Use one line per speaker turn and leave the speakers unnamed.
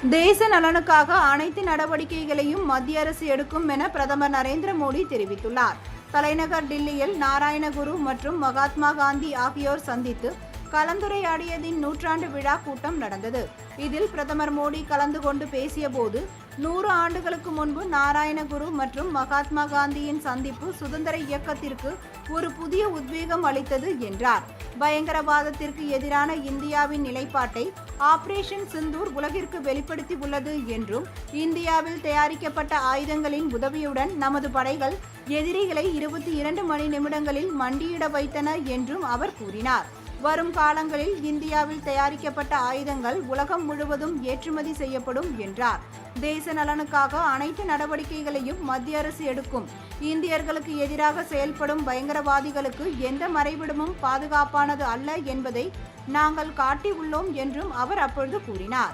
தேச நலனுக்காக அனைத்து நடவடிக்கைகளையும் மத்திய அரசு எடுக்கும் என பிரதமர் நரேந்திர மோடி தெரிவித்துள்ளார். தலைநகர் டில்லியில் நாராயணகுரு மற்றும் மகாத்மா காந்தி ஆகியோர் சந்தித்து கலந்துரையாடியதின் நூற்றாண்டு விழா கூட்டம் நடந்தது. இதில் பிரதமர் மோடி கலந்து கொண்டு பேசிய போது 100 ஆண்டுகளுக்கு முன்பு நாராயணகுரு மற்றும் மகாத்மா காந்தியின் சந்திப்பு சுதந்திர இயக்கத்திற்கு ஒரு புதிய உத்வேகம் அளித்தது என்றார். பயங்கரவாதத்திற்கு எதிரான இந்தியாவின் நிலைப்பாட்டை ஆபரேஷன் சிந்தூர் உலகிற்கு வெளிப்படுத்தி உள்ளது என்றும், இந்தியாவில் தயாரிக்கப்பட்ட ஆயுதங்களின் உதவியுடன் நமது படைகள் எதிரிகளை 22 மணி நிமிடங்களில் மண்டியிட வைத்தன என்றும் அவர் கூறினார். வரும் காலங்களில் இந்தியாவில் தயாரிக்கப்பட்ட ஆயுதங்கள் உலகம் முழுவதும் ஏற்றுமதி செய்யப்படும் என்றார். தேச நலனுக்காக அனைத்து நடவடிக்கைகளையும் மத்திய அரசு எடுக்கும். இந்தியர்களுக்கு எதிராக செயல்படும் பயங்கரவாதிகளுக்கு எந்த மறைவிடமும் பாதுகாப்பானது அல்ல என்பதை நாங்கள் காட்டியுள்ளோம் என்றும் அவர் அப்பொழுது கூறினார்.